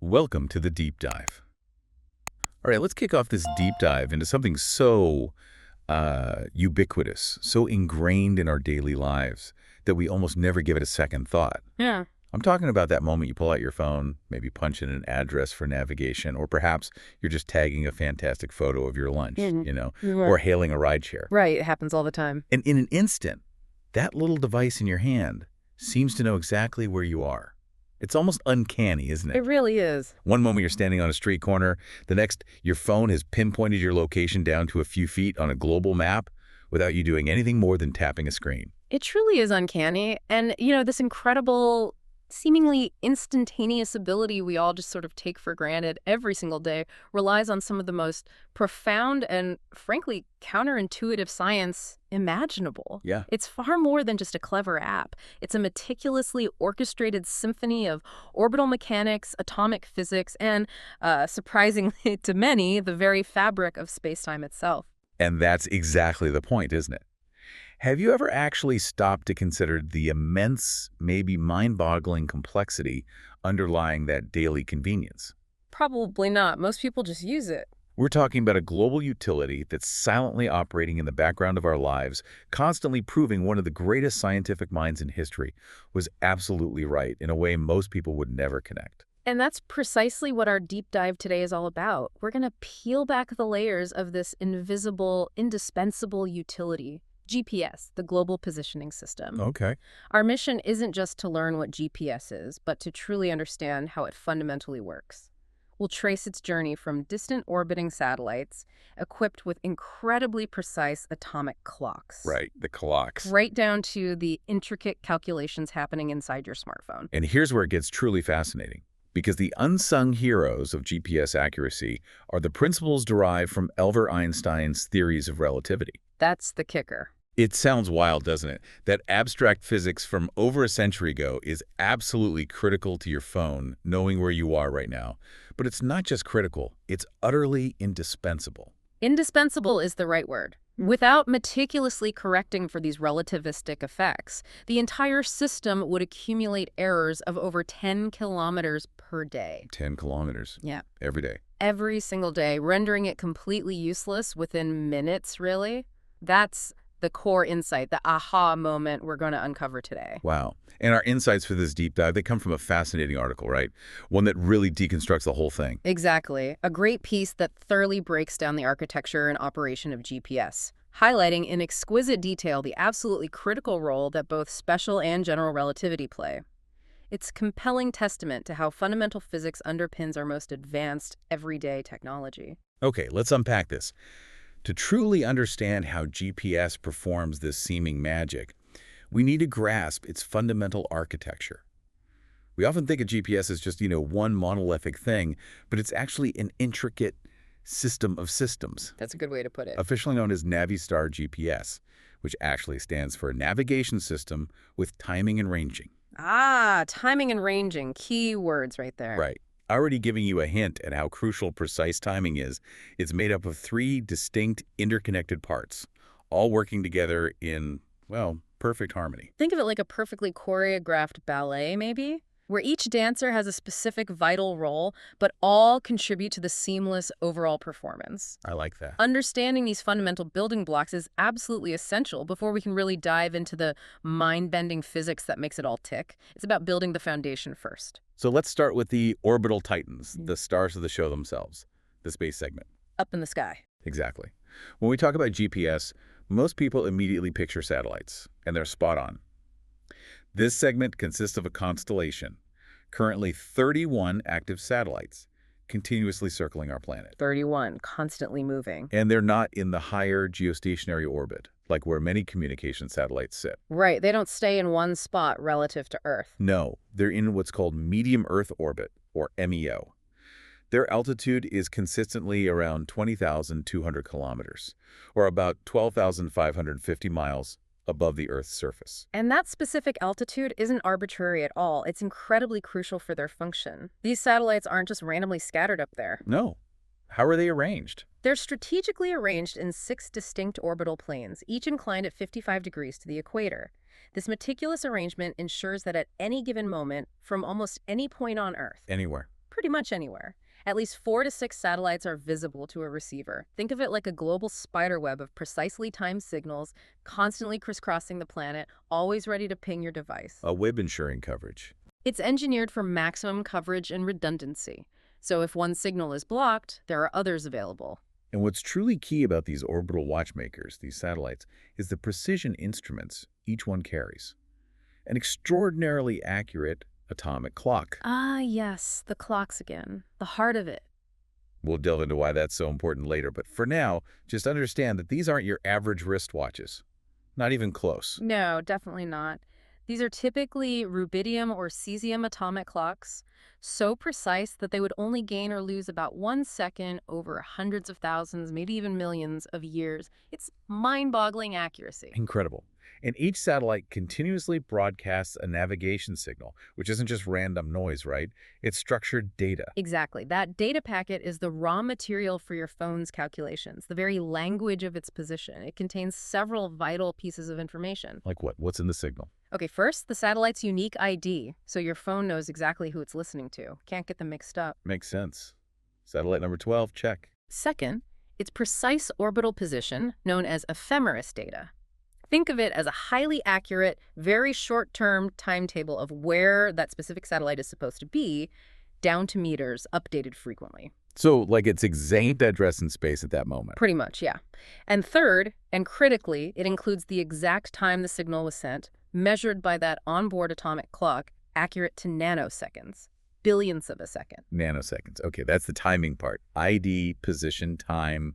Welcome to the deep dive. All right, let's kick off this deep dive into something so ubiquitous, so ingrained in our daily lives that we almost never give it a second thought. Yeah. I'm talking about that moment you pull out your phone, maybe punch in an address for navigation, or perhaps you're just tagging a fantastic photo of your lunch, Mhm. or hailing a rideshare. Right. It happens all the time. And in an instant, that little device in your hand seems to know exactly where you are. It's almost uncanny, isn't It it? really is. One moment you're standing on a street corner, the next your phone has pinpointed your location down to a few feet on a global map without you doing anything more than tapping a screen. It truly is uncanny. And, this incredible, seemingly instantaneous ability we all just sort of take for granted every single day relies on some of the most profound and, frankly, counterintuitive science imaginable. Yeah. It's far more than just a clever app. It's a meticulously orchestrated symphony of orbital mechanics, atomic physics, and, surprisingly to many, the very fabric of spacetime itself. And that's exactly the point, isn't it? Have you ever actually stopped to consider the immense, maybe mind-boggling complexity underlying that daily convenience? Probably not. Most people just use it. We're talking about a global utility that's silently operating in the background of our lives, constantly proving one of the greatest scientific minds in history was absolutely right in a way most people would never connect. And that's precisely what our deep dive today is all about. We're going to peel back the layers of this invisible, indispensable utility. GPS, the Global Positioning System. Okay. Our mission isn't just to learn what GPS is, but to truly understand how it fundamentally works. We'll trace its journey from distant orbiting satellites equipped with incredibly precise atomic clocks. Right, the clocks. Right down to the intricate calculations happening inside your smartphone. And here's where it gets truly fascinating. Because the unsung heroes of GPS accuracy are the principles derived from Albert Einstein's theories of relativity. That's the kicker. It sounds wild, doesn't it? That abstract physics from over a century ago is absolutely critical to your phone, knowing where you are right now. But it's not just critical, it's utterly indispensable. Indispensable is the right word. Without meticulously correcting for these relativistic effects, the entire system would accumulate errors of over 10 kilometers per day. 10 kilometers. Yeah. Every day. Every single day, rendering it completely useless within minutes, really. That's the core insight, the aha moment we're going to uncover today. Wow. And our insights for this deep dive, they come from a fascinating article, right? One that really deconstructs the whole thing. Exactly. A great piece that thoroughly breaks down the architecture and operation of GPS, highlighting in exquisite detail the absolutely critical role that both special and general relativity play. It's a compelling testament to how fundamental physics underpins our most advanced, everyday technology. Okay, let's unpack this. To truly understand how GPS performs this seeming magic, we need to grasp its fundamental architecture. We often think of GPS as just, one monolithic thing, but it's actually an intricate system of systems, That's a good way to put it. officially known as Navistar GPS, which actually stands for Navigation System with Timing and Ranging. Timing and ranging, key words right there. Right. Already giving you a hint at how crucial precise timing is, it's made up of three distinct interconnected parts, all working together in, well, perfect harmony. Think of it like a perfectly choreographed ballet, maybe, where each dancer has a specific vital role, but all contribute to the seamless overall performance. I like that. Understanding these fundamental building blocks is absolutely essential before we can really dive into the mind-bending physics that makes it all tick. It's about building the foundation first. So let's start with the orbital titans, the stars of the show themselves, the space segment. Up in the sky. Exactly. When we talk about GPS, most people immediately picture satellites, and they're spot on. This segment consists of a constellation, currently 31 active satellites, continuously circling our planet. 31, constantly moving. And they're not in the higher geostationary orbit, like where many communication satellites sit. Right, they don't stay in one spot relative to Earth. No, they're in what's called medium Earth orbit, or MEO. Their altitude is consistently around 20,200 kilometers, or about 12,550 miles above the Earth's surface. And that specific altitude isn't arbitrary at all. It's incredibly crucial for their function. These satellites aren't just randomly scattered up there. No. How are they arranged? They're strategically arranged in 6 distinct orbital planes, each inclined at 55 degrees to the equator. This meticulous arrangement ensures that at any given moment, from almost any point on Earth, Anywhere. pretty much anywhere. At least 4 to 6 satellites are visible to a receiver. Think of it like a global spider web of precisely timed signals, constantly crisscrossing the planet, always ready to ping your device. A web ensuring coverage. It's engineered for maximum coverage and redundancy. So if one signal is blocked, there are others available. And what's truly key about these orbital watchmakers, these satellites, is the precision instruments each one carries. An extraordinarily accurate atomic clock. Ah, yes, the clocks again. The heart of it. We'll delve into why that's so important later, but for now, just understand that these aren't your average wristwatches. Not even close. No, definitely not. These are typically rubidium or cesium atomic clocks, so precise that they would only gain or lose about 1 second over hundreds of thousands, maybe even millions of years. It's mind-boggling accuracy. Incredible. And each satellite continuously broadcasts a navigation signal, which isn't just random noise, right? It's structured data. Exactly. That data packet is the raw material for your phone's calculations, the very language of its position. It contains several vital pieces of information. Like what? What's in the signal? Okay, first, the satellite's unique ID, so your phone knows exactly who it's listening to. Can't get them mixed up. Makes sense. Satellite number 12, check. Second, its precise orbital position, known as ephemeris data. Think of it as a highly accurate, very short-term timetable of where that specific satellite is supposed to be, down to meters, updated frequently. So, like its exact address in space at that moment. Pretty much, yeah. And third, and critically, it includes the exact time the signal was sent, measured by that onboard atomic clock, accurate to nanoseconds, billionths of a second. Nanoseconds. Okay, that's the timing part. ID, position, time.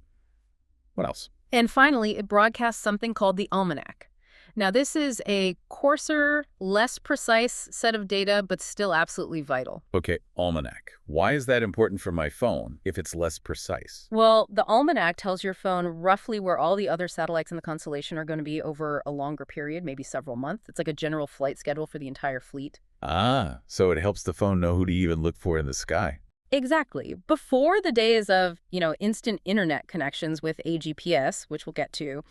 What else? And finally, it broadcasts something called the almanac. Now, this is a coarser, less precise set of data, but still absolutely vital. Okay, almanac. Why is that important for my phone if it's less precise? Well, the almanac tells your phone roughly where all the other satellites in the constellation are going to be over a longer period, maybe several months. It's like a general flight schedule for the entire fleet. Ah, so it helps the phone know who to even look for in the sky. Exactly. Before the days of, instant internet connections with a GPS, which we'll get to,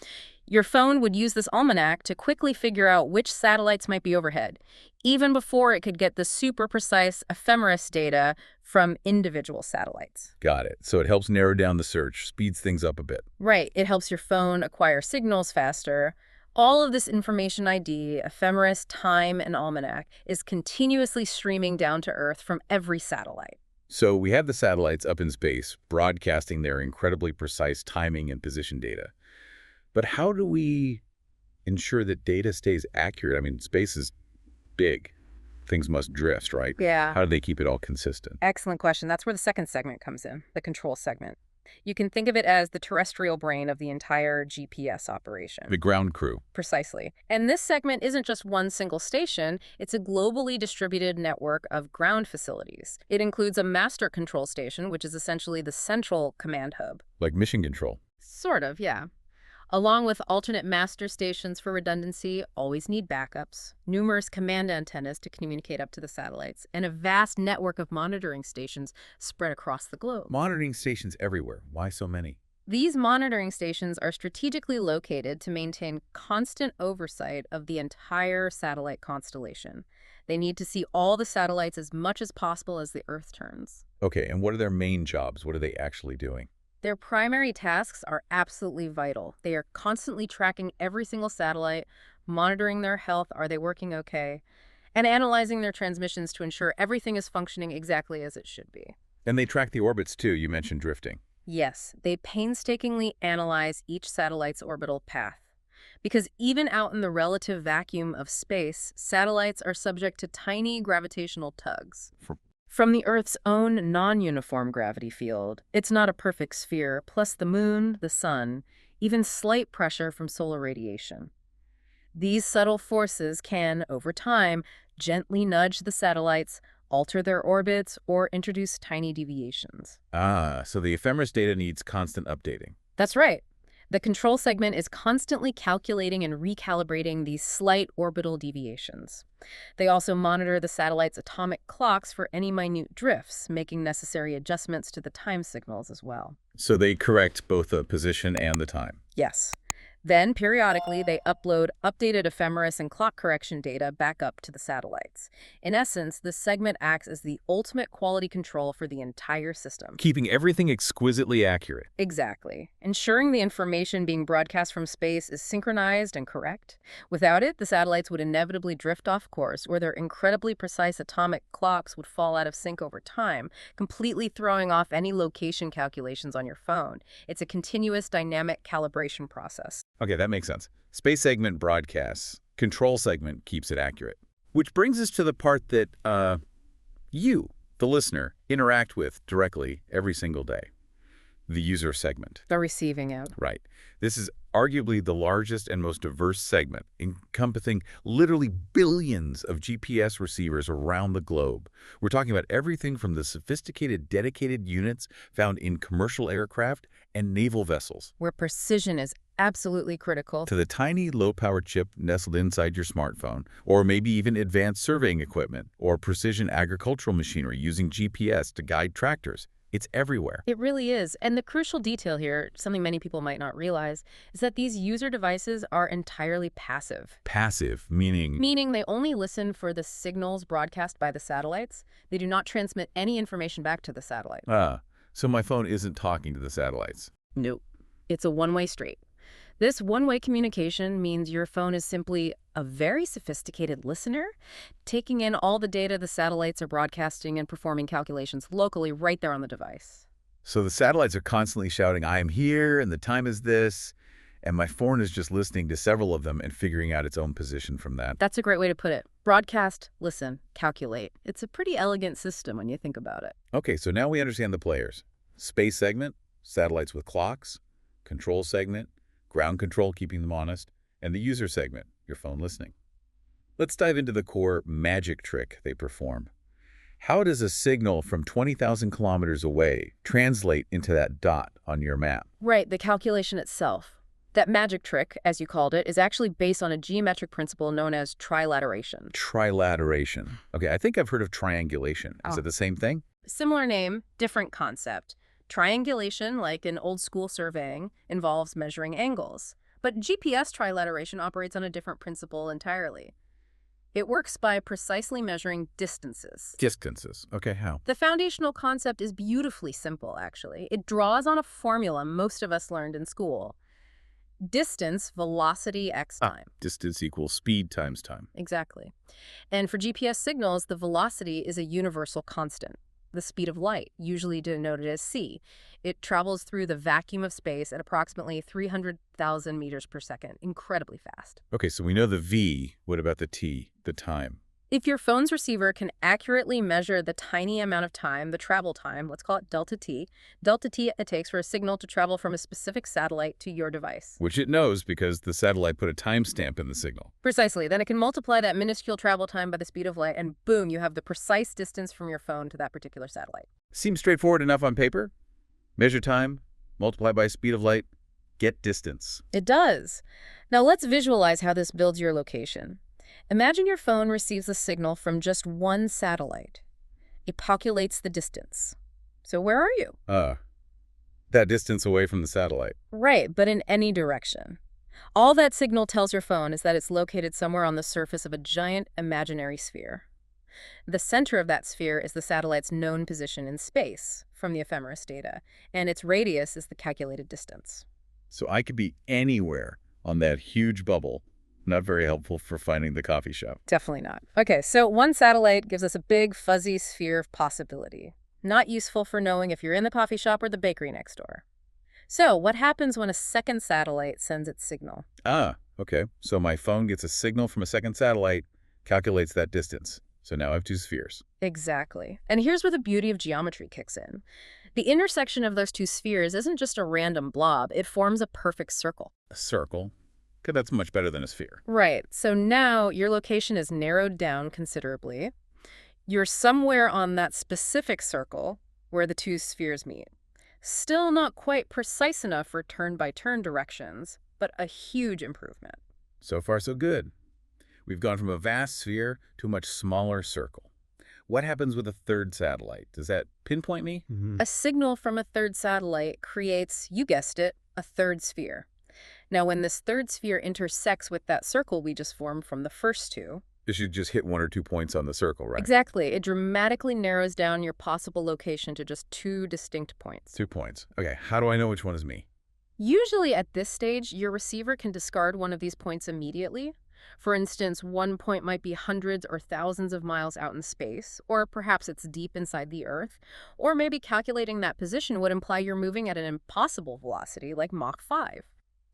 your phone would use this almanac to quickly figure out which satellites might be overhead, even before it could get the super precise ephemeris data from individual satellites. Got it. So it helps narrow down the search, speeds things up a bit. Right. It helps your phone acquire signals faster. All of this information ID, ephemeris, time, and almanac is continuously streaming down to Earth from every satellite. So we have the satellites up in space broadcasting their incredibly precise timing and position data. But how do we ensure that data stays accurate? I mean, space is big. Things must drift, right? Yeah. How do they keep it all consistent? Excellent question. That's where the second segment comes in, the control segment. You can think of it as the terrestrial brain of the entire GPS operation. The ground crew. Precisely. And this segment isn't just one single station, it's a globally distributed network of ground facilities. It includes a master control station, which is essentially the central command hub. Like mission control. Sort of, yeah. Along with alternate master stations for redundancy, always need backups, numerous command antennas to communicate up to the satellites, and a vast network of monitoring stations spread across the globe. Monitoring stations everywhere. Why so many? These monitoring stations are strategically located to maintain constant oversight of the entire satellite constellation. They need to see all the satellites as much as possible as the Earth turns. Okay, and what are their main jobs? What are they actually doing? Their primary tasks are absolutely vital. They are constantly tracking every single satellite, monitoring their health, are they working okay, and analyzing their transmissions to ensure everything is functioning exactly as it should be. And they track the orbits too. You mentioned drifting. Yes, they painstakingly analyze each satellite's orbital path. Because even out in the relative vacuum of space, satellites are subject to tiny gravitational tugs. From the Earth's own non-uniform gravity field, it's not a perfect sphere, plus the moon, the sun, even slight pressure from solar radiation. These subtle forces can, over time, gently nudge the satellites, alter their orbits, or introduce tiny deviations. Ah, so the ephemeris data needs constant updating. That's right. The control segment is constantly calculating and recalibrating these slight orbital deviations. They also monitor the satellite's atomic clocks for any minute drifts, making necessary adjustments to the time signals as well. So they correct both the position and the time. Yes. Then, periodically, they upload updated ephemeris and clock correction data back up to the satellites. In essence, this segment acts as the ultimate quality control for the entire system. Keeping everything exquisitely accurate. Exactly. Ensuring the information being broadcast from space is synchronized and correct. Without it, the satellites would inevitably drift off course, where their incredibly precise atomic clocks would fall out of sync over time, completely throwing off any location calculations on your phone. It's a continuous dynamic calibration process. Okay, that makes sense. Space segment broadcasts. Control segment keeps it accurate. Which brings us to the part that you, the listener, interact with directly every single day. The user segment. The receiving end. Right. This is arguably the largest and most diverse segment, encompassing literally billions of GPS receivers around the globe. We're talking about everything from the sophisticated dedicated units found in commercial aircraft and naval vessels, where precision is absolutely critical, to the tiny low-power chip nestled inside your smartphone, or maybe even advanced surveying equipment or precision agricultural machinery using GPS to guide tractors. It's everywhere. It really is. And the crucial detail here, something many people might not realize, is that these user devices are entirely passive. Passive, meaning? Meaning they only listen for the signals broadcast by the satellites. They do not transmit any information back to the satellite. So my phone isn't talking to the satellites. Nope. It's a one-way street. This one-way communication means your phone is simply a very sophisticated listener, taking in all the data the satellites are broadcasting and performing calculations locally right there on the device. So the satellites are constantly shouting, I am here, and the time is this, and my phone is just listening to several of them and figuring out its own position from that. That's a great way to put it. Broadcast, listen, calculate. It's a pretty elegant system when you think about it. Okay, so now we understand the players. Space segment, satellites with clocks. Control segment, ground control keeping them honest. And the user segment, your phone listening. Let's dive into the core magic trick they perform. How does a signal from 20,000 kilometers away translate into that dot on your map? Right, the calculation itself. That magic trick, as you called it, is actually based on a geometric principle known as trilateration. Trilateration. Okay, I think I've heard of triangulation. Is it the same thing? Similar name, different concept. Triangulation, like in old-school surveying, involves measuring angles. But GPS trilateration operates on a different principle entirely. It works by precisely measuring distances. Distances. Okay, how? The foundational concept is beautifully simple, actually. It draws on a formula most of us learned in school. Distance, velocity, x time. Distance equals speed times time. Exactly. And for GPS signals, the velocity is a universal constant. The speed of light, usually denoted as c. It travels through the vacuum of space at approximately 300,000 meters per second, incredibly fast. Okay, so we know the v. What about the t, the time? If your phone's receiver can accurately measure the tiny amount of time, the travel time, let's call it delta t it takes for a signal to travel from a specific satellite to your device. Which it knows because the satellite put a timestamp in the signal. Precisely. Then it can multiply that minuscule travel time by the speed of light, and boom, you have the precise distance from your phone to that particular satellite. Seems straightforward enough on paper. Measure time, multiply by speed of light, get distance. It does. Now let's visualize how this builds your location. Imagine your phone receives a signal from just one satellite. It calculates the distance. So where are you? That distance away from the satellite. Right, but in any direction. All that signal tells your phone is that it's located somewhere on the surface of a giant imaginary sphere. The center of that sphere is the satellite's known position in space from the ephemeris data, and its radius is the calculated distance. So I could be anywhere on that huge bubble. Not very helpful for finding the coffee shop. Definitely not. Okay, so one satellite gives us a big, fuzzy sphere of possibility. Not useful for knowing if you're in the coffee shop or the bakery next door. So what happens when a second satellite sends its signal? Okay. So my phone gets a signal from a second satellite, calculates that distance. So now I have two spheres. Exactly. And here's where the beauty of geometry kicks in. The intersection of those two spheres isn't just a random blob. It forms a perfect circle. A circle? Okay, that's much better than a sphere. Right. So now your location is narrowed down considerably. You're somewhere on that specific circle where the two spheres meet. Still not quite precise enough for turn-by-turn directions, but a huge improvement. So far, so good. We've gone from a vast sphere to a much smaller circle. What happens with a third satellite? Does that pinpoint me? A signal from a third satellite creates, you guessed it, a third sphere. Now, when this third sphere intersects with that circle we just formed from the first two, You should just hit 1 or 2 points on the circle, right? exactly, it dramatically narrows down your possible location to just 2 distinct points. 2 points. Okay, how do I know which one is me? Usually at this stage, your receiver can discard one of these points immediately. For instance, one point might be hundreds or thousands of miles out in space, or perhaps it's deep inside the Earth, or maybe calculating that position would imply you're moving at an impossible velocity like Mach 5.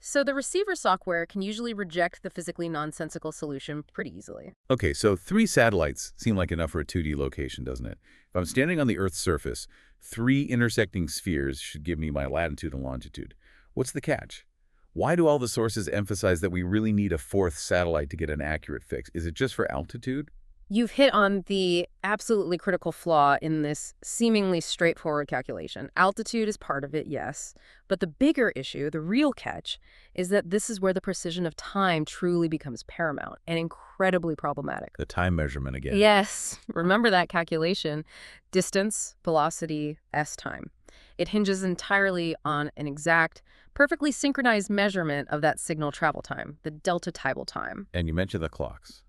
So the receiver software can usually reject the physically nonsensical solution pretty easily. Okay, so 3 satellites seem like enough for a 2D location, doesn't it? If I'm standing on the Earth's surface, 3 intersecting spheres should give me my latitude and longitude. What's the catch? Why do all the sources emphasize that we really need a 4th satellite to get an accurate fix? Is it just for altitude? You've hit on the absolutely critical flaw in this seemingly straightforward calculation. Altitude is part of it, yes, but the bigger issue, the real catch, is that this is where the precision of time truly becomes paramount and incredibly problematic. The time measurement again. Yes, remember that calculation. Distance, velocity, s-time. It hinges entirely on an exact, perfectly synchronized measurement of that signal travel time, the delta tidal time. And you mentioned the clocks.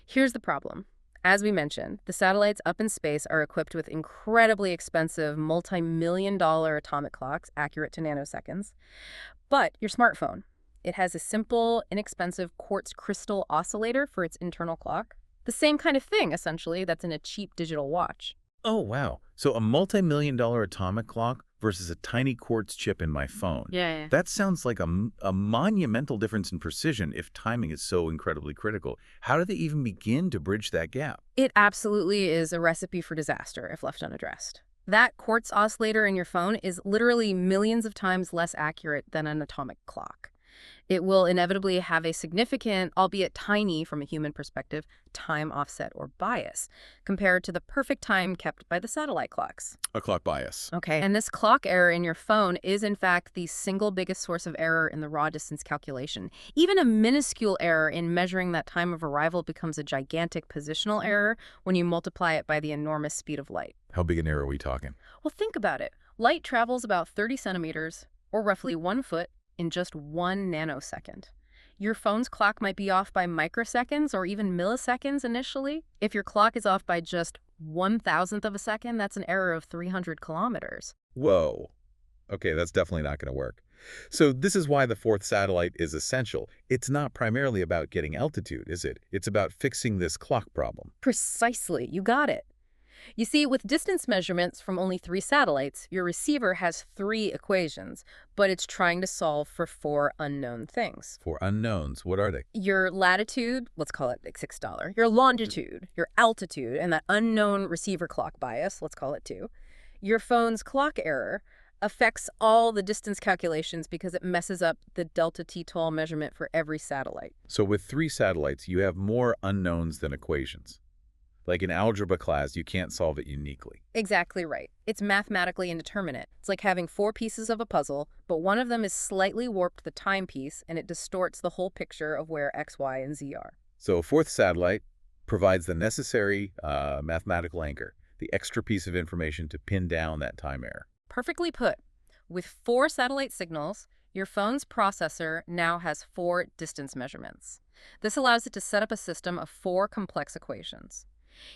Here's the problem. As we mentioned, the satellites up in space are equipped with incredibly expensive, multi-million-dollar atomic clocks, accurate to nanoseconds. But your smartphone, it has a simple, inexpensive quartz crystal oscillator for its internal clock. The same kind of thing, essentially, that's in a cheap digital watch. Oh, wow. So a multi-million-dollar atomic clock versus a tiny quartz chip in my phone. Yeah. That sounds like a monumental difference in precision if timing is so incredibly critical. How do they even begin to bridge that gap? It absolutely is a recipe for disaster if left unaddressed. That quartz oscillator in your phone is literally millions of times less accurate than an atomic clock. It will inevitably have a significant, albeit tiny from a human perspective, time offset or bias compared to the perfect time kept by the satellite clocks. A clock bias. Okay, and this clock error in your phone is in fact the single biggest source of error in the raw distance calculation. Even a minuscule error in measuring that time of arrival becomes a gigantic positional error when you multiply it by the enormous speed of light. How big an error are we talking? Well, think about it. Light travels about 30 centimeters, or roughly 1 foot, in just 1 nanosecond. Your phone's clock might be off by microseconds or even milliseconds initially. If your clock is off by just 1,000th of a second, that's an error of 300 kilometers. Whoa. Okay, that's definitely not going to work. So this is why the 4th satellite is essential. It's not primarily about getting altitude, is it? It's about fixing this clock problem. Precisely, you got it. You see, with distance measurements from only 3 satellites, your receiver has 3 equations, but it's trying to solve for 4 unknown things. 4 unknowns, what are they? Your latitude, let's call it like $6. Your longitude, your altitude, and that unknown receiver clock bias, let's call it 2. Your phone's clock error affects all the distance calculations because it messes up the delta t-tol measurement for every satellite. So with 3 satellites, you have more unknowns than equations. Like in algebra class, you can't solve it uniquely. Exactly right. It's mathematically indeterminate. It's like having 4 pieces of a puzzle, but one of them is slightly warped the timepiece, and it distorts the whole picture of where X, Y, and Z are. So a 4th satellite provides the necessary mathematical anchor, the extra piece of information to pin down that time error. Perfectly put. With 4 satellite signals, your phone's processor now has 4 distance measurements. This allows it to set up a system of 4 complex equations.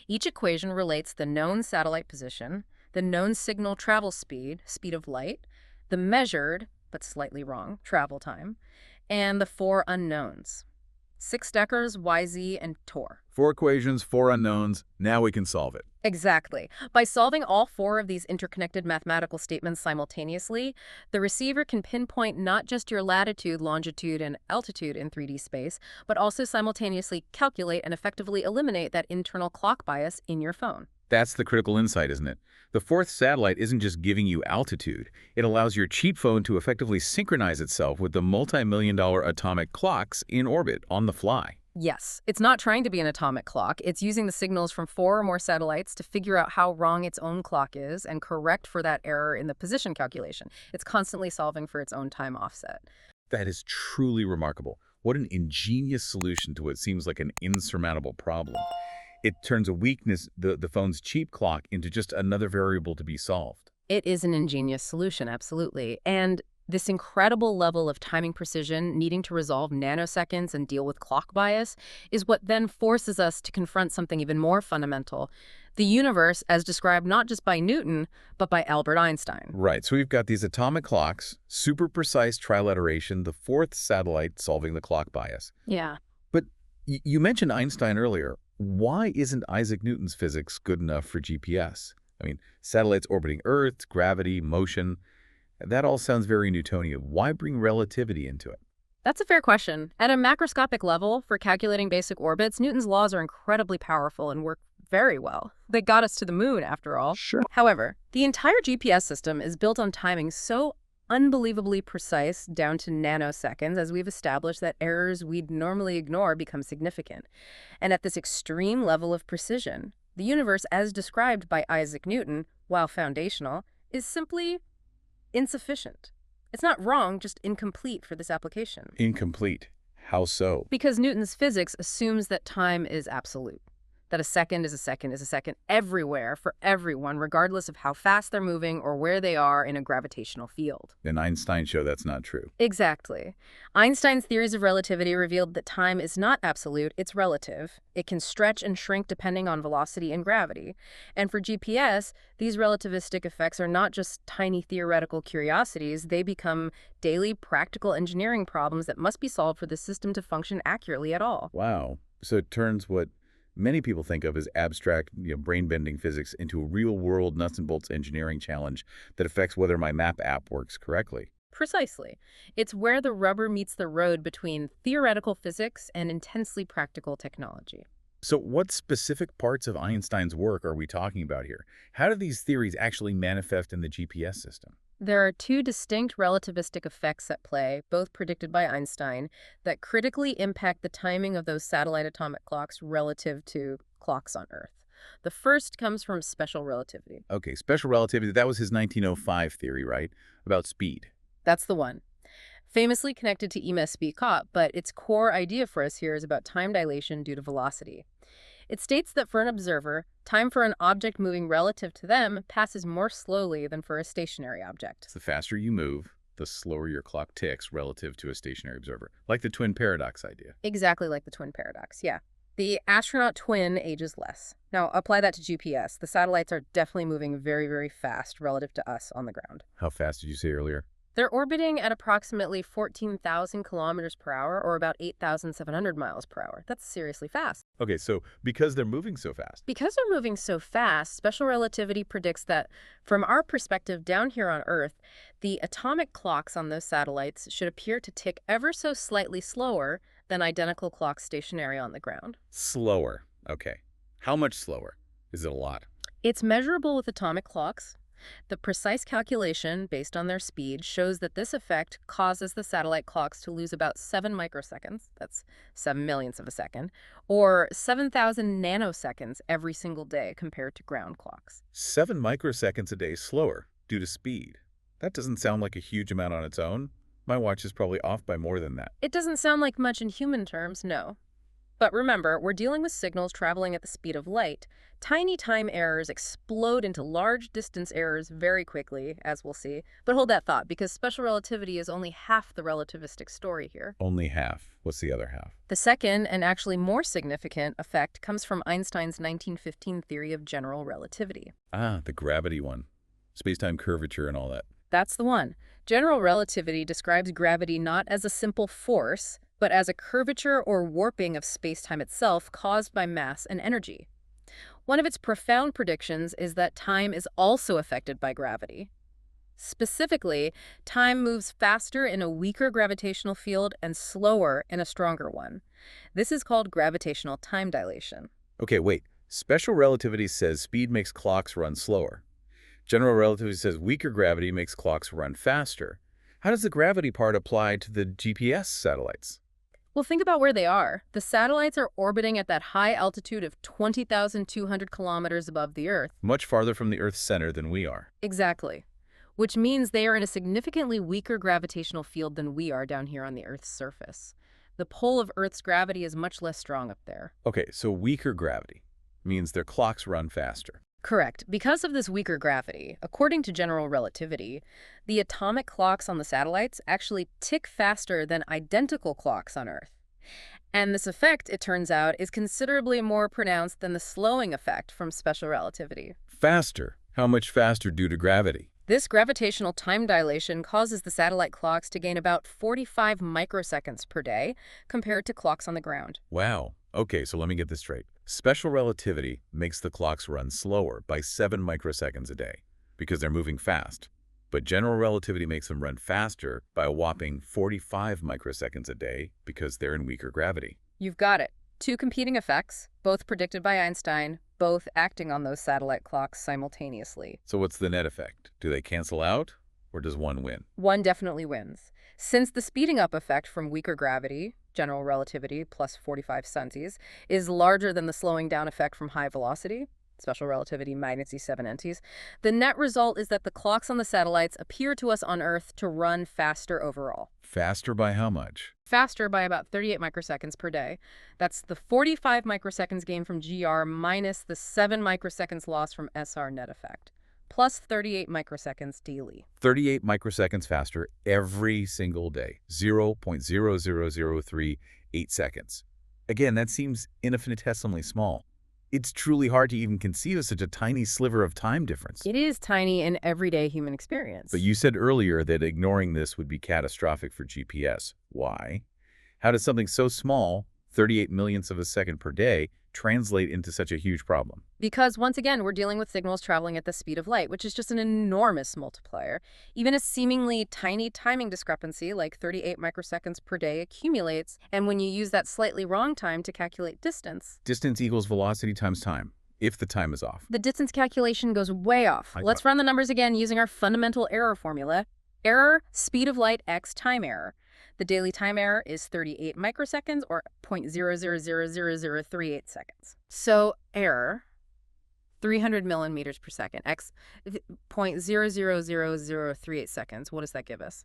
Each equation relates the known satellite position, the known signal travel speed, speed of light, the measured, but slightly wrong, travel time, and the 4 unknowns: 6 Deckers, YZ, and Tor. 4 equations, 4 unknowns. Now we can solve it. Exactly. By solving all 4 of these interconnected mathematical statements simultaneously, the receiver can pinpoint not just your latitude, longitude, and altitude in 3D space, but also simultaneously calculate and effectively eliminate that internal clock bias in your phone. That's the critical insight, isn't it? The 4th satellite isn't just giving you altitude. It allows your cheap phone to effectively synchronize itself with the multi-million-dollar atomic clocks in orbit on the fly. Yes, it's not trying to be an atomic clock. It's using the signals from 4 or more satellites to figure out how wrong its own clock is and correct for that error in the position calculation. It's constantly solving for its own time offset. That is truly remarkable. What an ingenious solution to what seems like an insurmountable problem. It turns a weakness, the phone's cheap clock, into just another variable to be solved. It is an ingenious solution, absolutely. And This incredible level of timing precision, needing to resolve nanoseconds and deal with clock bias, is what then forces us to confront something even more fundamental: the universe as described not just by Newton, but by Albert Einstein. Right, so we've got these atomic clocks, super precise triliteration, the fourth satellite solving the clock bias. Yeah. But you mentioned Einstein earlier. Why isn't Isaac Newton's physics good enough for GPS? I mean, satellites orbiting Earth, gravity, motion, that all sounds very Newtonian. Why bring relativity into it? That's a fair question. At a macroscopic level, for calculating basic orbits, Newton's laws are incredibly powerful and work very well. They got us to the moon, after all. Sure. However, the entire GPS system is built on timing so unbelievably precise, down to nanoseconds, as we've established that errors we'd normally ignore become significant. And at this extreme level of precision, the universe, as described by Isaac Newton, while foundational, is simply insufficient. It's not wrong, just incomplete for this application. Incomplete. How so? Because Newton's physics assumes that time is absolute, that a second is a second is a second everywhere for everyone, regardless of how fast they're moving or where they are in a gravitational field. And Einstein showed that's not true. Exactly. Einstein's theories of relativity revealed that time is not absolute, it's relative. It can stretch and shrink depending on velocity and gravity. And for GPS, these relativistic effects are not just tiny theoretical curiosities, they become daily practical engineering problems that must be solved for the system to function accurately at all. Wow. So it turns what many people think of as abstract, brain-bending physics into a real-world nuts-and-bolts engineering challenge that affects whether my map app works correctly. Precisely. It's where the rubber meets the road between theoretical physics and intensely practical technology. So what specific parts of Einstein's work are we talking about here? How do these theories actually manifest in the GPS system? There are two distinct relativistic effects at play, both predicted by Einstein, that critically impact the timing of those satellite atomic clocks relative to clocks on Earth. The first comes from special relativity. Okay, special relativity, that was his 1905 theory, right? About speed. That's the one. Famously connected to Mespicot, but its core idea for us here is about time dilation due to velocity. It states that for an observer, time for an object moving relative to them passes more slowly than for a stationary object. The faster you move, the slower your clock ticks relative to a stationary observer, like the twin paradox idea. Exactly like the twin paradox, yeah. The astronaut twin ages less. Now, apply that to GPS. The satellites are definitely moving very, very fast relative to us on the ground. How fast did you say earlier? They're orbiting at approximately 14,000 kilometers per hour, or about 8,700 miles per hour. That's seriously fast. Okay, so because they're moving so fast. Because they're moving so fast, special relativity predicts that, from our perspective down here on Earth, the atomic clocks on those satellites should appear to tick ever so slightly slower than identical clocks stationary on the ground. Slower. Okay. How much slower? Is it a lot? It's measurable with atomic clocks. The precise calculation, based on their speed, shows that this effect causes the satellite clocks to lose about 7 microseconds, that's 7 millionths of a second, or 7,000 nanoseconds every single day compared to ground clocks. 7 microseconds a day slower due to speed. That doesn't sound like a huge amount on its own. My watch is probably off by more than that. It doesn't sound like much in human terms, no. But remember, we're dealing with signals traveling at the speed of light. Tiny time errors explode into large distance errors very quickly, as we'll see. But hold that thought, because special relativity is only half the relativistic story here. Only half. What's the other half? The second, and actually more significant, effect comes from Einstein's 1915 theory of general relativity. Ah, the gravity one. Space-time curvature and all that. That's the one. General relativity describes gravity not as a simple force, but as a curvature or warping of space-time itself caused by mass and energy. One of its profound predictions is that time is also affected by gravity. Specifically, time moves faster in a weaker gravitational field and slower in a stronger one. This is called gravitational time dilation. Okay, wait. Special relativity says speed makes clocks run slower. General relativity says weaker gravity makes clocks run faster. How does the gravity part apply to the GPS satellites? Well, think about where they are. The satellites are orbiting at that high altitude of 20,200 kilometers above the Earth. Much farther from the Earth's center than we are. Exactly. Which means they are in a significantly weaker gravitational field than we are down here on the Earth's surface. The pull of Earth's gravity is much less strong up there. Okay, so weaker gravity means their clocks run faster. Correct. Because of this weaker gravity, according to general relativity, the atomic clocks on the satellites actually tick faster than identical clocks on Earth. And this effect, it turns out, is considerably more pronounced than the slowing effect from special relativity. Faster. How much faster due to gravity? This gravitational time dilation causes the satellite clocks to gain about 45 microseconds per day compared to clocks on the ground. Wow. Okay, so let me get this straight. Special relativity makes the clocks run slower by 7 microseconds a day because they're moving fast. But general relativity makes them run faster by a whopping 45 microseconds a day because they're in weaker gravity. You've got it. Two competing effects, both predicted by Einstein, both acting on those satellite clocks simultaneously. So what's the net effect? Do they cancel out, or does one win? One definitely wins. Since the speeding up effect from weaker gravity, general relativity plus 45 centi's, is larger than the slowing down effect from high velocity, special relativity minus E7 entities, the net result is that the clocks on the satellites appear to us on Earth to run faster overall. Faster by how much? Faster by about 38 microseconds per day. That's the 45 microseconds gain from GR minus the 7 microseconds lost from SR net effect, plus 38 microseconds daily. 38 microseconds faster every single day, 0.00038 seconds. Again, that seems infinitesimally small. It's truly hard to even conceive of such a tiny sliver of time difference. It is tiny in everyday human experience. But you said earlier that ignoring this would be catastrophic for GPS. Why? How does something so small, 38 millionths of a second per day, translate into such a huge problem? Because, once again, we're dealing with signals traveling at the speed of light, which is just an enormous multiplier. Even a seemingly tiny timing discrepancy, like 38 microseconds per day, accumulates, and when you use that slightly wrong time to calculate distance, Distance equals velocity times time, if the time is off. the distance calculation goes way off. Let's run the numbers again using our fundamental error formula. Error, speed of light, x time error. The daily time error is 38 microseconds, or 0.000038 seconds. So error, 300 millimeters per second, x 0.000038 seconds. What does that give us?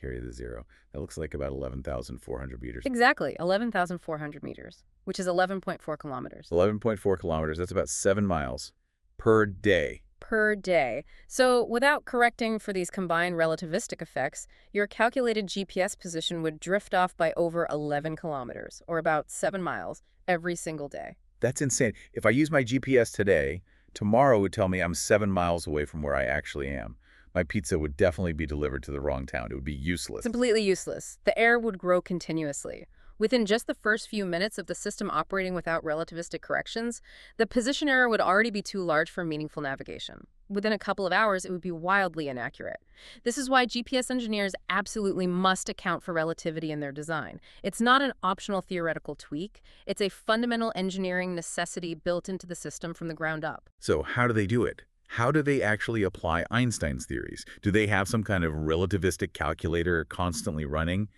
Carry the zero. That looks like about 11,400 meters. Exactly, 11,400 meters, which is 11.4 kilometers. 11.4 kilometers. That's about 7 miles per day. Per day. So without correcting for these combined relativistic effects, your calculated GPS position would drift off by over 11 kilometers, or about 7 miles, every single day. That's insane. If I use my GPS today, tomorrow would tell me I'm 7 miles away from where I actually am. My pizza would definitely be delivered to the wrong town. It would be useless. Completely useless. The error would grow continuously. Within just the first few minutes of the system operating without relativistic corrections, the position error would already be too large for meaningful navigation. Within a couple of hours, it would be wildly inaccurate. This is why GPS engineers absolutely must account for relativity in their design. It's not an optional theoretical tweak. It's a fundamental engineering necessity built into the system from the ground up. So how do they do it? How do they actually apply Einstein's theories? Do they have some kind of relativistic calculator constantly running?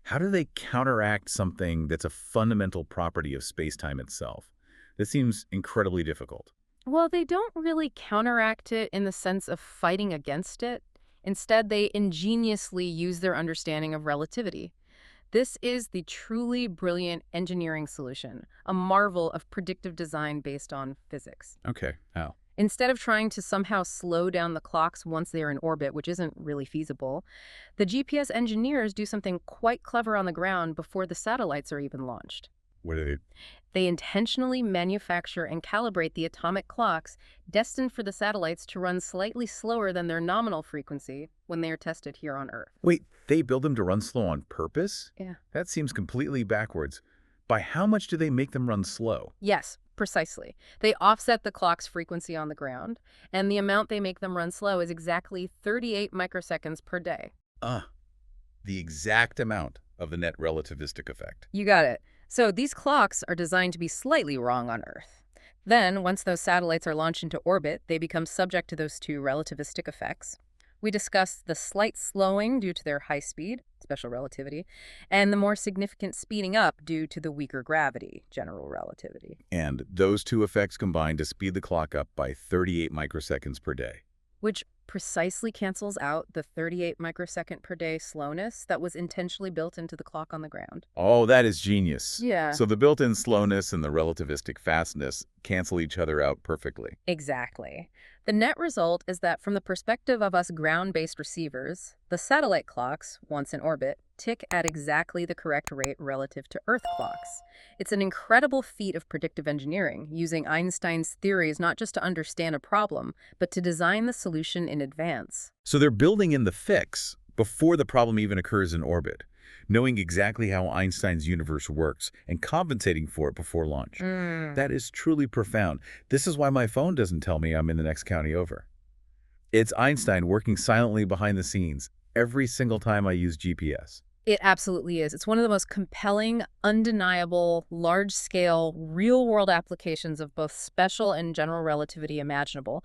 How do they counteract something that's a fundamental property of space-time itself? This seems incredibly difficult. Well, they don't really counteract it in the sense of fighting against it. Instead, they ingeniously use their understanding of relativity. This is the truly brilliant engineering solution, a marvel of predictive design based on physics. Okay, how? Instead of trying to somehow slow down the clocks once they are in orbit, which isn't really feasible, the GPS engineers do something quite clever on the ground before the satellites are even launched. What do they... They intentionally manufacture and calibrate the atomic clocks destined for the satellites to run slightly slower than their nominal frequency when they are tested here on Earth. Wait, they build them to run slow on purpose? Yeah. That seems completely backwards. By how much do they make them run slow? Yes, precisely. They offset the clock's frequency on the ground, and the amount they make them run slow is exactly 38 microseconds per day. The exact amount of the net relativistic effect. You got it. So these clocks are designed to be slightly wrong on Earth. Then, once those satellites are launched into orbit, they become subject to those two relativistic effects. We discussed the slight slowing due to their high speed, special relativity, and the more significant speeding up due to the weaker gravity, general relativity. And those two effects combine to speed the clock up by 38 microseconds per day. Which precisely cancels out the 38 microsecond per day slowness that was intentionally built into the clock on the ground. Oh, that is genius. Yeah. So the built-in slowness and the relativistic fastness cancel each other out perfectly. Exactly. The net result is that from the perspective of us ground-based receivers, the satellite clocks, once in orbit, tick at exactly the correct rate relative to Earth clocks. It's an incredible feat of predictive engineering, using Einstein's theories not just to understand a problem, but to design the solution in advance. So they're building in the fix before the problem even occurs in orbit, knowing exactly how Einstein's universe works and compensating for it before launch. That is truly profound. This is why my phone doesn't tell me I'm in the next county over. It's Einstein working silently behind the scenes every single time I use GPS. It absolutely is. It's one of the most compelling, undeniable, large-scale, real-world applications of both special and general relativity imaginable.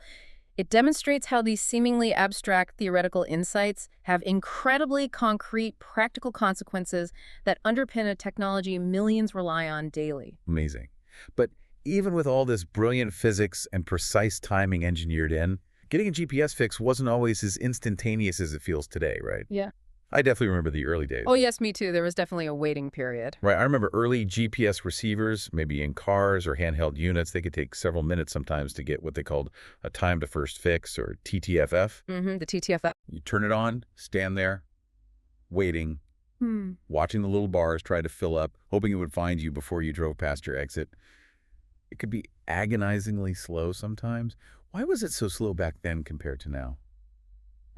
It demonstrates how these seemingly abstract theoretical insights have incredibly concrete, practical consequences that underpin a technology millions rely on daily. Amazing. But even with all this brilliant physics and precise timing engineered in, getting a GPS fix wasn't always as instantaneous as it feels today, right? Yeah. I definitely remember the early days. Oh, yes, me too. There was definitely a waiting period. Right, I remember early GPS receivers, maybe in cars or handheld units. They could take several minutes sometimes to get what they called a time to first fix, or TTFF. The TTFF. You turn it on, stand there, waiting, watching the little bars try to fill up, hoping it would find you before you drove past your exit. It could be agonizingly slow sometimes. Why was it so slow back then compared to now?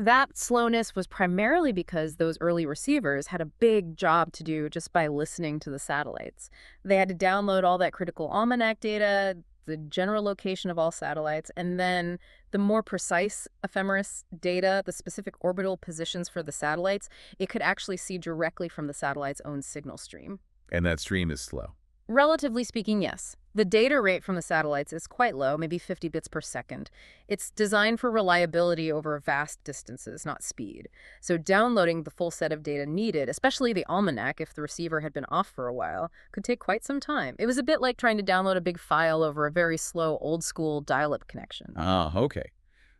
That slowness was primarily because those early receivers had a big job to do just by listening to the satellites. They had to download all that critical almanac data, the general location of all satellites, and then the more precise ephemeris data, the specific orbital positions for the satellites, it could actually see directly from the satellite's own signal stream. And that stream is slow. Relatively speaking, yes. The data rate from the satellites is quite low, maybe 50 bits per second. It's designed for reliability over vast distances, not speed. So downloading the full set of data needed, especially the almanac if the receiver had been off for a while, could take quite some time. It was a bit like trying to download a big file over a very slow, old-school dial-up connection. Ah, okay.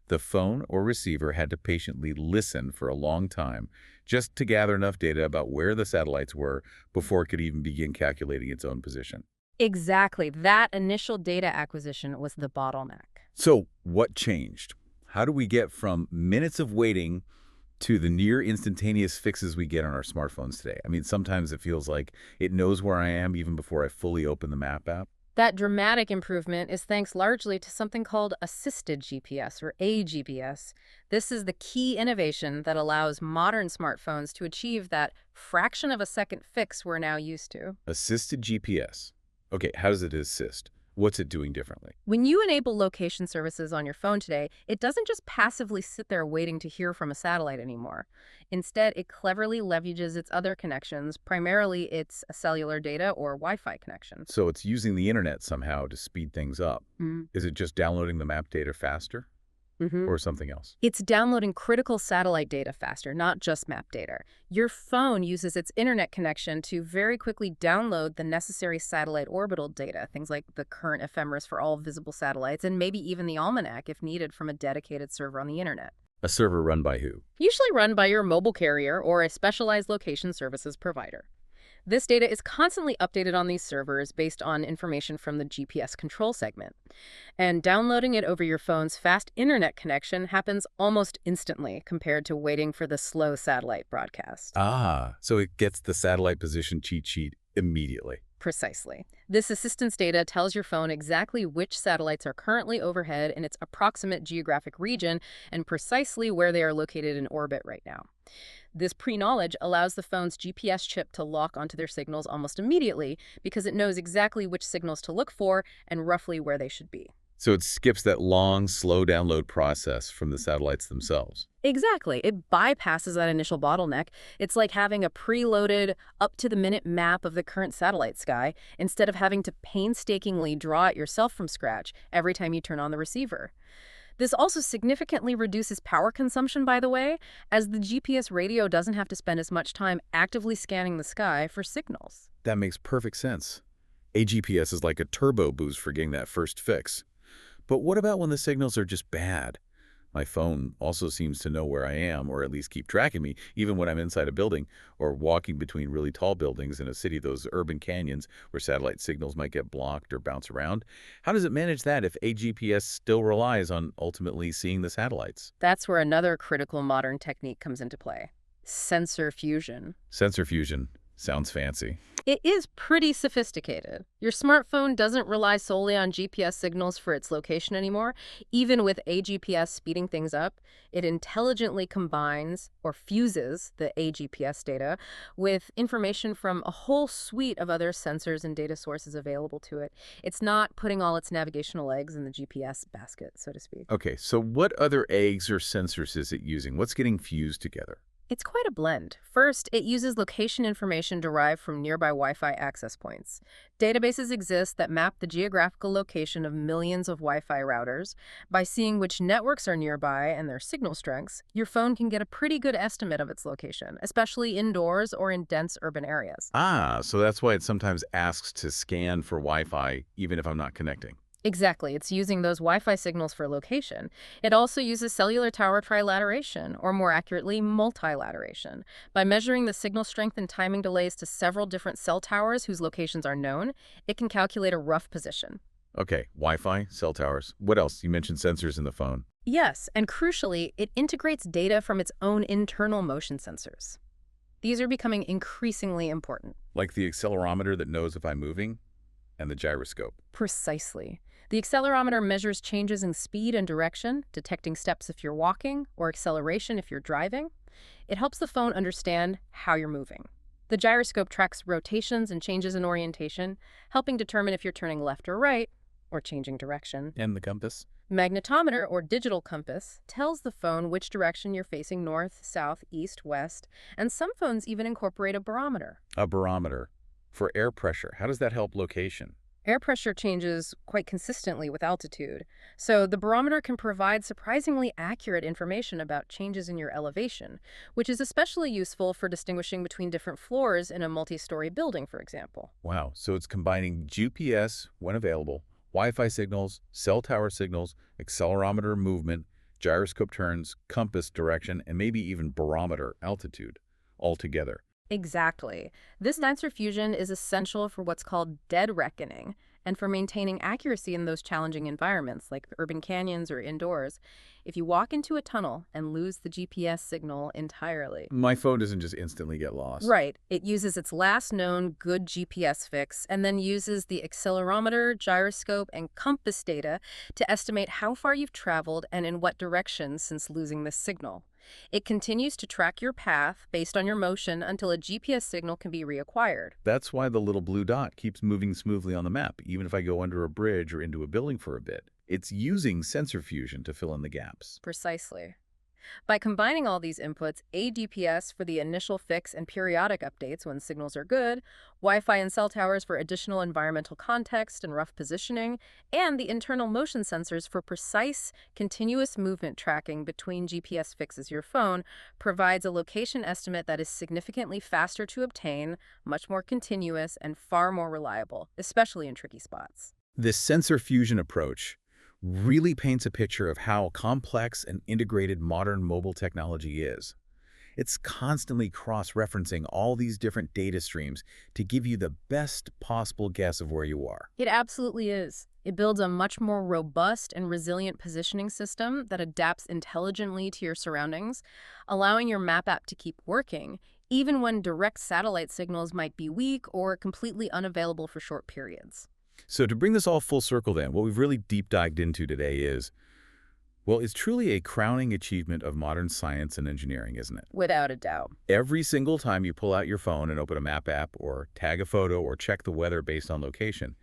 The phone or receiver had to patiently listen for a long time just to gather enough data about where the satellites were before it could even begin calculating its own position. Exactly. That initial data acquisition was the bottleneck. So what changed? How do we get from minutes of waiting to the near instantaneous fixes we get on our smartphones today? I mean, sometimes it feels like it knows where I am even before I fully open the map app. That dramatic improvement is thanks largely to something called assisted GPS, or AGPS. This is the key innovation that allows modern smartphones to achieve that fraction of a second fix we're now used to. Assisted GPS. Okay, how does it assist? What's it doing differently? When you enable location services on your phone today, it doesn't just passively sit there waiting to hear from a satellite anymore. Instead, it cleverly leverages its other connections, primarily its cellular data or Wi-Fi connection. So it's using the internet somehow to speed things up. Is it just downloading the map data faster or something else? It's downloading critical satellite data faster, not just map data. Your phone uses its internet connection to very quickly download the necessary satellite orbital data, things like the current ephemeris for all visible satellites, and maybe even the almanac if needed from a dedicated server on the internet. A server run by who? Usually run by your mobile carrier or a specialized location services provider. This data is constantly updated on these servers based on information from the GPS control segment. And downloading it over your phone's fast internet connection happens almost instantly compared to waiting for the slow satellite broadcast. Ah, so it gets the satellite position cheat sheet immediately. Precisely. This assistance data tells your phone exactly which satellites are currently overhead in its approximate geographic region and precisely where they are located in orbit right now. This pre-knowledge allows the phone's GPS chip to lock onto their signals almost immediately because it knows exactly which signals to look for and roughly where they should be. So it skips that long, slow download process from the satellites themselves. Exactly. It bypasses that initial bottleneck. It's like having a preloaded, up-to-the-minute map of the current satellite sky instead of having to painstakingly draw it yourself from scratch every time you turn on the receiver. This also significantly reduces power consumption, by the way, as the GPS radio doesn't have to spend as much time actively scanning the sky for signals. That makes perfect sense. AGPS is like a turbo boost for getting that first fix. But what about when the signals are just bad? My phone also seems to know where I am, or at least keep track of me, even when I'm inside a building or walking between really tall buildings in a city, those urban canyons where satellite signals might get blocked or bounce around. How does it manage that if a GPS still relies on ultimately seeing the satellites? That's where another critical modern technique comes into play: sensor fusion. Sensor fusion. Sounds fancy. It is pretty sophisticated. Your smartphone doesn't rely solely on GPS signals for its location anymore. Even with AGPS speeding things up, it intelligently combines or fuses the AGPS data with information from a whole suite of other sensors and data sources available to it. It's not putting all its navigational eggs in the GPS basket, so to speak. Okay, so what other eggs or sensors is it using? What's getting fused together? It's quite a blend. First, it uses location information derived from nearby Wi-Fi access points. Databases exist that map the geographical location of millions of Wi-Fi routers. By seeing which networks are nearby and their signal strengths, your phone can get a pretty good estimate of its location, especially indoors or in dense urban areas. Ah, so that's why it sometimes asks to scan for Wi-Fi even if I'm not connecting. Exactly, it's using those Wi-Fi signals for location. It also uses cellular tower trilateration, or more accurately, multilateration. By measuring the signal strength and timing delays to several different cell towers whose locations are known, it can calculate a rough position. Okay, Wi-Fi, cell towers. What else? You mentioned sensors in the phone. Yes, and crucially, it integrates data from its own internal motion sensors. These are becoming increasingly important. Like the accelerometer that knows if I'm moving, and the gyroscope. Precisely. The accelerometer measures changes in speed and direction, detecting steps if you're walking or acceleration if you're driving. It helps the phone understand how you're moving. The gyroscope tracks rotations and changes in orientation, helping determine if you're turning left or right or changing direction. And the compass? Magnetometer, or digital compass, tells the phone which direction you're facing: north, south, east, west, and some phones even incorporate a barometer. A barometer. For air pressure, how does that help location? Air pressure changes quite consistently with altitude, so the barometer can provide surprisingly accurate information about changes in your elevation, which is especially useful for distinguishing between different floors in a multi-story building, for example. Wow, so it's combining GPS, when available, Wi-Fi signals, cell tower signals, accelerometer movement, gyroscope turns, compass direction, and maybe even barometer altitude all together. Exactly. This sensor fusion is essential for what's called dead reckoning and for maintaining accuracy in those challenging environments like urban canyons or indoors. If you walk into a tunnel and lose the GPS signal entirely. My phone doesn't just instantly get lost. Right. It uses its last known good GPS fix and then uses the accelerometer, gyroscope, and compass data to estimate how far you've traveled and in what direction since losing the signal. It continues to track your path based on your motion until a GPS signal can be reacquired. That's why the little blue dot keeps moving smoothly on the map, even if I go under a bridge or into a building for a bit. It's using sensor fusion to fill in the gaps. Precisely. By combining all these inputs, ADPS for the initial fix and periodic updates when signals are good, Wi-Fi and cell towers for additional environmental context and rough positioning, and the internal motion sensors for precise, continuous movement tracking between GPS fixes your phone, provides a location estimate that is significantly faster to obtain, much more continuous, and far more reliable, especially in tricky spots. This sensor fusion approach really paints a picture of how complex and integrated modern mobile technology is. It's constantly cross-referencing all these different data streams to give you the best possible guess of where you are. It absolutely is. It builds a much more robust and resilient positioning system that adapts intelligently to your surroundings, allowing your map app to keep working, even when direct satellite signals might be weak or completely unavailable for short periods. So to bring this all full circle then, what we've really deep dived into today is, well, it's truly a crowning achievement of modern science and engineering, isn't it? Without a doubt. Every single time you pull out your phone and open a map app or tag a photo or check the weather based on location,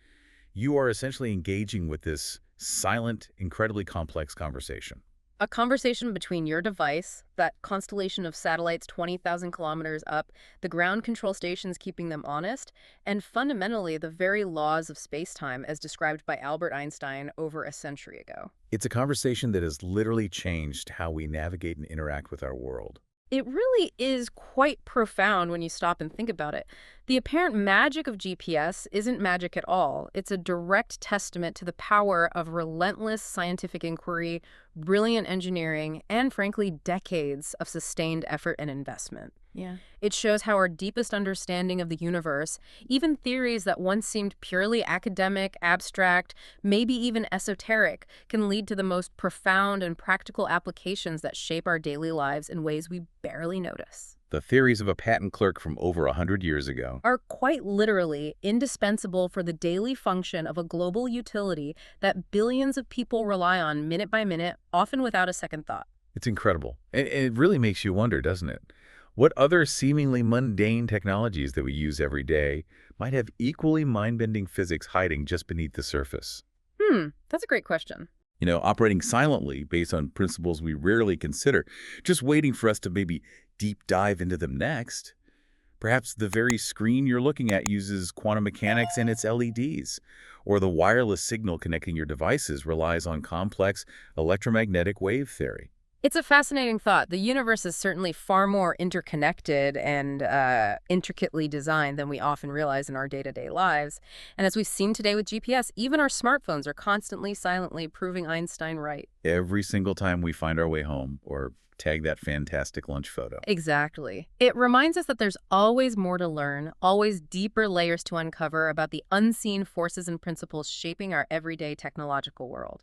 you are essentially engaging with this silent, incredibly complex conversation. A conversation between your device, that constellation of satellites 20,000 kilometers up, the ground control stations keeping them honest, and fundamentally the very laws of space-time as described by Albert Einstein over a century ago. It's a conversation that has literally changed how we navigate and interact with our world. It really is quite profound when you stop and think about it. The apparent magic of GPS isn't magic at all. It's a direct testament to the power of relentless scientific inquiry, brilliant engineering, and frankly, decades of sustained effort and investment. Yeah. It shows how our deepest understanding of the universe, even theories that once seemed purely academic, abstract, maybe even esoteric, can lead to the most profound and practical applications that shape our daily lives in ways we barely notice. The theories of a patent clerk from over 100 years ago. Are quite literally indispensable for the daily function of a global utility that billions of people rely on minute by minute, often without a second thought. It's incredible. And it really makes you wonder, doesn't it? What other seemingly mundane technologies that we use every day might have equally mind-bending physics hiding just beneath the surface? That's a great question. Operating silently based on principles we rarely consider, just waiting for us to maybe deep dive into them next. Perhaps the very screen you're looking at uses quantum mechanics and its LEDs, or the wireless signal connecting your devices relies on complex electromagnetic wave theory. It's a fascinating thought. The universe is certainly far more interconnected and intricately designed than we often realize in our day-to-day lives. And as we've seen today with GPS, even our smartphones are constantly, silently proving Einstein right. Every single time we find our way home or tag that fantastic lunch photo. Exactly. It reminds us that there's always more to learn, always deeper layers to uncover about the unseen forces and principles shaping our everyday technological world.